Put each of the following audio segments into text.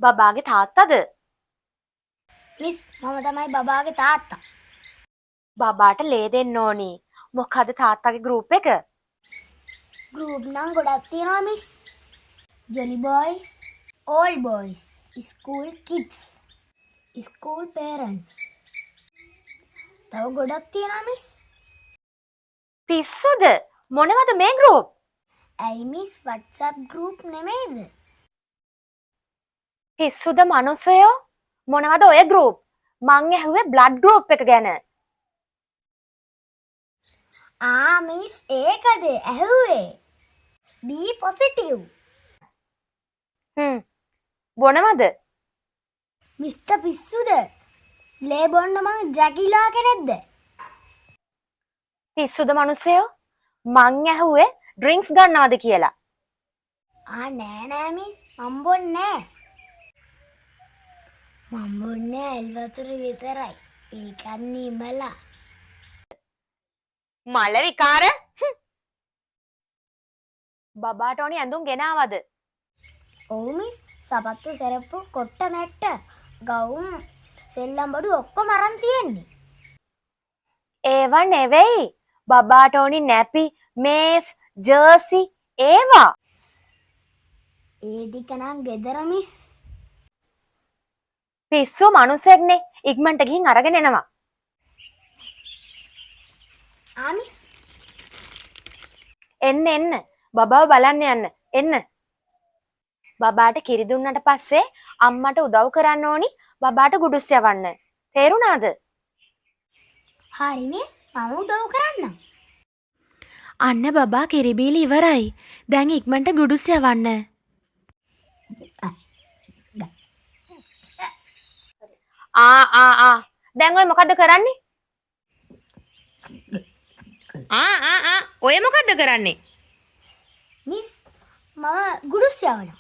බබාගේ තාත්තද? Miss මම තමයි බබාගේ තාත්තා. බබාට ලේ දෙන්න ඕනි. මොකද තාත්තගේ ගෲප් එක? ගෲප් නම් ගොඩක් තියෙනවා miss. Jolly boys, all boys, school kids, school parents. තව ගොඩක් තියෙනවා මිස්. පිස්සුද? මොනවද මේ ගෲප්? ඇයි මිස් WhatsApp ගෲප් නෙමෙයිද? පිස්සුද මනුස්සයෝ? මොනවද ඔය ගෲප්? මං ඇහුවේ බ්ලඩ් ගෲප් එක ගැන. මිස් ඒකද ඇහුවේ. B positive. බොනවද? මිස්ටර් පිස්සුද? ලේ බොන්න මං ඩ්‍රැකියුලා කෙනෙක්ද? පිස්සුද මනුස්සයෝ? මං ඇහුවේ ඩ්‍රින්ක්ස් ගන්නවද කියලා. නෑ මිස් මම බොන්නේ නෑ. මම බොන්නේ ඇල් වතුර විතරයි. ඒකත් නිමලා. මල විකාර. බබාට ඕනි ඇඳුම් ගෙනාවද? ඔව් මිස් සපත්තු සරප්පු කොට්ට මැට්ට ගවුම් සෙල්ලම් බඩු ඔක්කොම අරන් තියෙන්නේ. ඒව නෙවෙයි. බබාට ඕනි නැපි, මේස්, ජර්සි ඒවා. ඒ ටික නම් ගෙදර මිස්. පිස්සු මනුස්සෙක්නේ. ඉක්මනට ගිහින් අරගෙන එනවා. මිස් එන්න. බබාව බලන්න යන්න. එන්න. බබාට කිරි දුන්නට පස්සේ අම්මට උදව් කරන්න ඕනි බබාට ගුඩුස් යවන්න. තේරුණාද? හරි මිස් මම උදව් කරන්නම්. අන්න බබා කිරි බීලි ඉවරයි. දැන් ඉක්මනට ගුඩුස් යවන්න. දැන් ඔය මොකද්ද කරන්නේ? ඔය මොකද්ද කරන්නේ? මිස් මම ගුඩුස් යවනවා.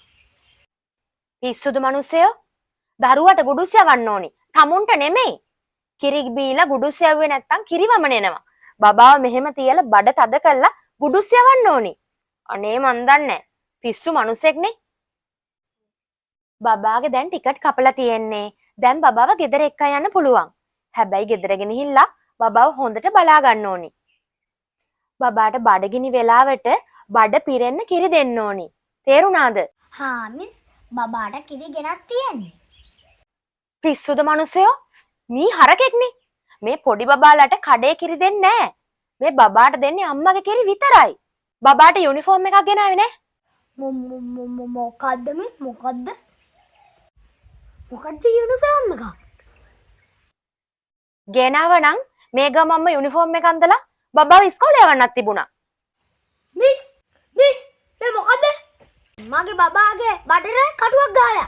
පිස්සුදු මිනිස්සයෝ. දරුවට ගුඩුස් යවන්න ඕනි. tamunට නෙමෙයි. කිරි බීලා ගුඩුස් යවුවේ නැත්තම් කිරි වමනෙනවා. බබාව මෙහෙම තියලා බඩ තද කරලා ගුඩුස් යවන්න ඕනි. අනේ මන් දන්නේ. පිස්සු මිනිසෙක්නේ. බබාගේ දැන් ටිකට් කපලා තියෙන්නේ. දැන් බබාව ගෙදර එක්ක යන්න පුළුවන්. හැබැයි ගෙදර ගෙනහිල්ලා බබාව හොඳට බලා ගන්න ඕනි. බබාට බඩගිනි වෙලාවට බඩ පිරෙන්න කිරි දෙන්න ඕනි. තේරුණාද? මිස් බබාට කිරි ගෙනත් තියෙන්නේ. පිස්සුද මිනිස්සයෝ? මී හරකෙක්නේ. මේ පොඩි බබාලට කඩේ කිරි දෙන්නේ නැහැ. මේ බබාට දෙන්නේ අම්මගේ කිරි විතරයි. බබාට යුනිෆෝම් එකක් ගෙනාවේ නේ. මොකද්ද මිස් මොකද්ද? මොකද්ද යුනිෆෝම් එක? ගෙනාවනම් මේ ගමම්ම යුනිෆෝම් එක අඳලා බබාව ඉස්කෝලේ යවන්නත් තිබුණා. මිස් මේ මොකද්ද? මගේ බබාගේ බඩට කටුවක් ගහලා.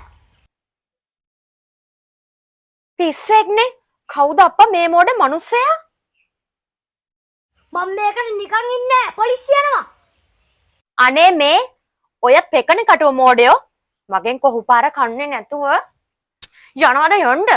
පිස්සෙක්නේ. කවුද අප්පා මේ මෝඩ මිනිස්සයා? මම මේකට නිකන් ඉන්නේ නැහැ. පොලිසිය යනවා. අනේ මේ ඔය පෙකණ කටුව මෝඩයෝ මගෙන් කොහු පාර කන්නේ නැතුව යනවද යන්න?